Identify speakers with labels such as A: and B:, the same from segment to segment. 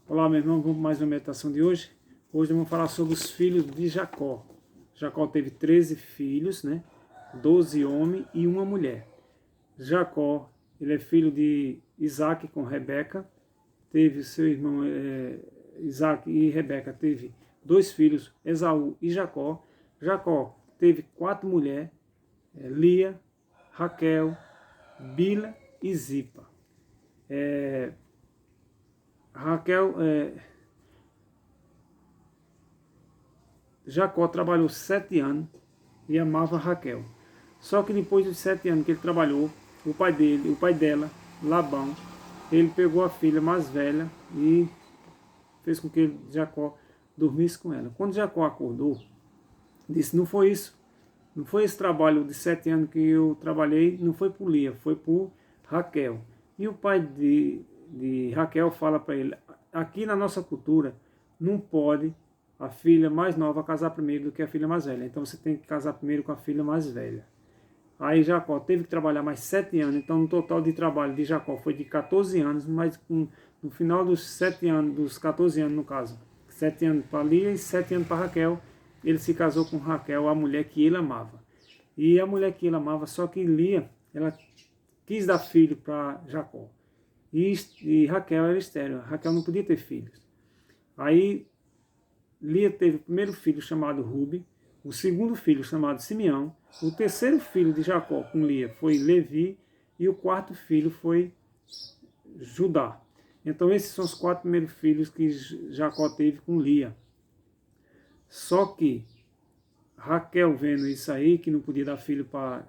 A: Olá, meu irmão, vamos para mais uma meditação de hoje. Hoje vamos falar sobre os filhos de Jacó. Jacó teve 13 filhos, né? 12 homens e uma mulher. Jacó, ele é filho de Isaac com Rebeca. Teve seu irmão Isaac e Rebeca teve dois filhos, Esaú e Jacó. Jacó teve 4 mulheres, Lia, Raquel, Bila e Zipa. Raquel, Jacó trabalhou 7 anos e amava Raquel. Só que depois dos 7 anos que ele trabalhou, o pai dela, Labão, ele pegou a filha mais velha e fez com que Jacó dormisse com ela. Quando Jacó acordou, disse: não foi isso, não foi esse trabalho de 7 anos que eu trabalhei, não foi por Lia, foi por Raquel. E o pai de Raquel fala para ele: aqui na nossa cultura não pode a filha mais nova casar primeiro do que a filha mais velha. Então você tem que casar primeiro com a filha mais velha. Aí Jacó teve que trabalhar mais 7 anos. Então no total de trabalho de Jacó foi de 14 anos, mas no final dos 7 anos, dos 14 anos no caso, 7 anos para Lia e 7 anos para Raquel, ele se casou com Raquel, a mulher que ele amava. E a mulher que ele amava, só que Lia, ela quis dar filho para Jacó. E Raquel era estéril. Raquel não podia ter filhos. Aí Lia teve o primeiro filho chamado Rubi, o segundo filho chamado Simeão, o terceiro filho de Jacó com Lia foi Levi e o quarto filho foi Judá. Então esses são os 4 primeiros filhos que Jacó teve com Lia. Só que Raquel, vendo isso aí, que não podia dar filho para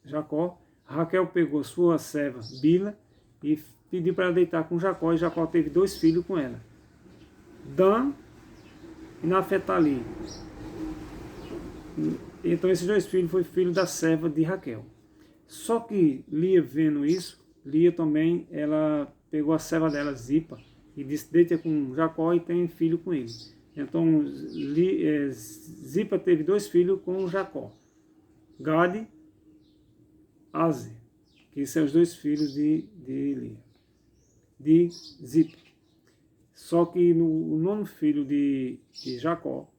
A: Jacó, Raquel pegou sua serva Bila e pediu para ela deitar com Jacó, e Jacó teve 2 filhos com ela, Dan e Naphtali. Então esses 2 filhos foram filhos da serva de Raquel. Só que Lia, vendo isso, Lia também, ela pegou a serva dela, Zipa, e disse: deita com Jacó e tem filho com ele. Então Zipa teve 2 filhos com Jacó, Gade, Aze, que são os 2 filhos de Lia, de Zipa. Só que no 9º filho de Jacó,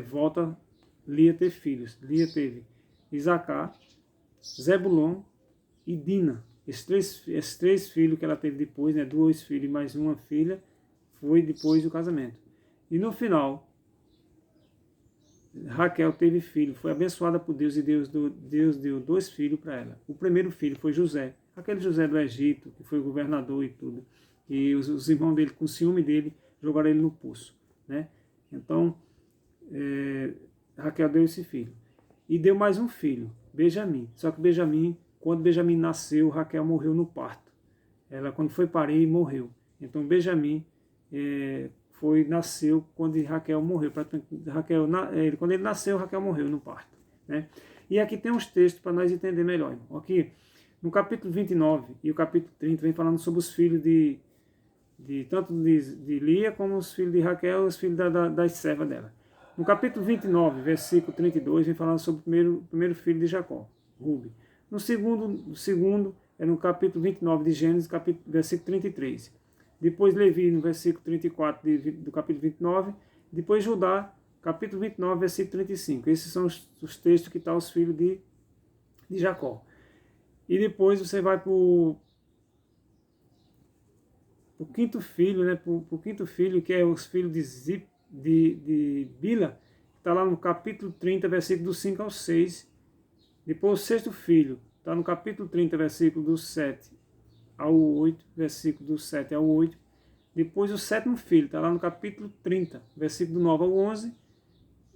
A: volta Lia ter filhos. Lia teve Isacar, Zebulon e Dina. Esses três filhos que ela teve depois, 2 filhos e mais uma filha, foi depois do casamento. E no final, Raquel teve filho, foi abençoada por Deus, e Deus deu 2 filhos para ela. O primeiro filho foi José, aquele José do Egito, que foi governador e tudo. E os irmãos dele, com ciúme dele, jogaram ele no poço, né? Então, Raquel deu esse filho. E deu mais um filho, Benjamim. Só que quando Benjamim nasceu, Raquel morreu no parto. Ela, quando foi parir, morreu. Então, Benjamim nasceu quando Raquel morreu. Quando ele nasceu, Raquel morreu no parto, né? E aqui tem uns textos para nós entender melhor. Aqui, no capítulo 29 e o capítulo 30, vem falando sobre os filhos tanto de Lia como os filhos de Raquel, os filhos das servas dela. No capítulo 29, versículo 32, vem falando sobre o primeiro filho de Jacó, Rubi. No segundo é no capítulo 29 de Gênesis, versículo 33. Depois Levi, no versículo 34 do capítulo 29. Depois Judá, capítulo 29, versículo 35. Esses são os textos que estão os filhos de Jacó. E depois você vai para o quinto filho, né? Para o quinto filho, que é os filhos de Bila, que está lá no capítulo 30, versículo do 5 ao 6. Depois o sexto filho, está no capítulo 30, versículo do 7 ao 8, versículo do 7 ao 8. Depois o sétimo filho, está lá no capítulo 30, versículo do 9 ao 11.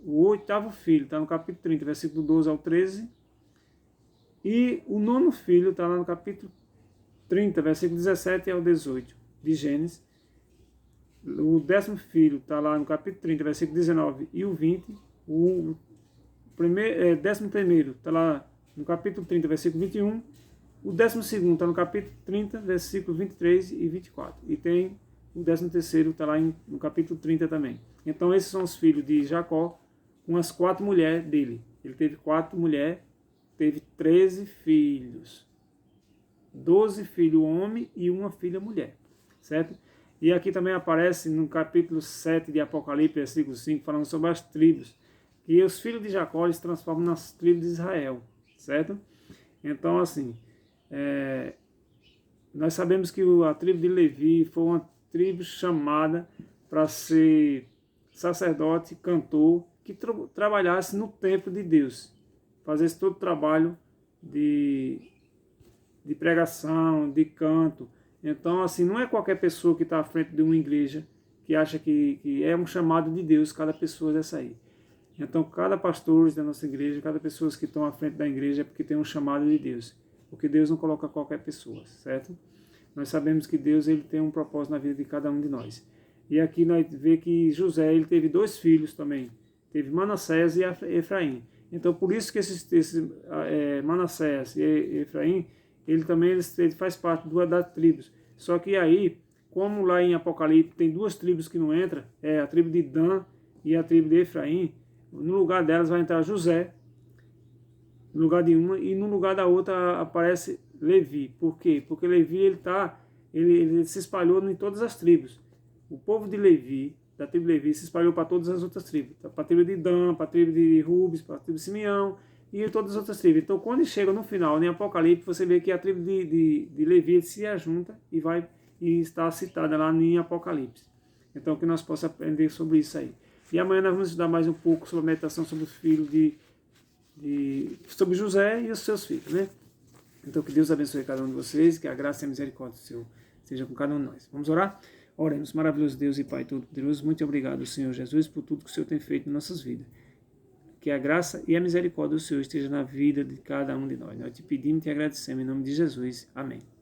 A: O oitavo filho está no capítulo 30, versículo do 12 ao 13. E o nono filho está lá no capítulo 30, versículo 17 ao 18 de Gênesis. O 10º filho está lá no capítulo 30, versículo 19 e o 20. O 11º está lá no capítulo 30, versículo 21. O 12º está no capítulo 30, versículo 23 e 24. E tem o 13º está lá no capítulo 30 também. Então esses são os filhos de Jacó com as 4 mulheres dele. Ele teve 4 mulheres, teve 13 filhos. 12 filhos homem e uma filha mulher, certo? E aqui também aparece no capítulo 7 de Apocalipse, versículo 5, falando sobre as tribos, que os filhos de Jacó se transformam nas tribos de Israel, certo? Então, assim, nós sabemos que a tribo de Levi foi uma tribo chamada para ser sacerdote, cantor, que trabalhasse no templo de Deus, fazesse todo o trabalho de pregação, de canto. Então, assim, não é qualquer pessoa que está à frente de uma igreja que acha que é um chamado de Deus, cada pessoa dessa aí. Então, cada pastor da nossa igreja, cada pessoa que estão à frente da igreja é porque tem um chamado de Deus. Porque Deus não coloca qualquer pessoa, certo? Nós sabemos que Deus ele tem um propósito na vida de cada um de nós. E aqui nós vemos que José ele teve 2 filhos também. Teve Manassés e Efraim. Então, por isso que Manassés e Efraim, ele também ele faz parte das tribos. Só que aí, como lá em Apocalipse tem 2 tribos que não entram, é a tribo de Dan e a tribo de Efraim, no lugar delas vai entrar José, no lugar de uma, e no lugar da outra aparece Levi. Por quê? Porque Levi ele se espalhou em todas as tribos. O povo de Levi, da tribo de Levi, se espalhou para todas as outras tribos. Para a tribo de Dan, para a tribo de Rubens, para a tribo de Simeão e todas as outras tribos. Então, quando chega no final, em Apocalipse, você vê que a tribo de Levi se ajunta e está citada lá em Apocalipse. Então, que nós possamos aprender sobre isso aí. E amanhã nós vamos estudar mais um pouco sobre a meditação sobre os filhos sobre José e os seus filhos, né? Então, que Deus abençoe cada um de vocês, que a graça e a misericórdia do Senhor seja com cada um de nós. Vamos orar? Oremos, maravilhoso Deus e Pai Todo-Poderoso, muito obrigado, Senhor Jesus, por tudo que o Senhor tem feito em nossas vidas. Que a graça e a misericórdia do Senhor esteja na vida de cada um de nós. Nós te pedimos e te agradecemos em nome de Jesus. Amém.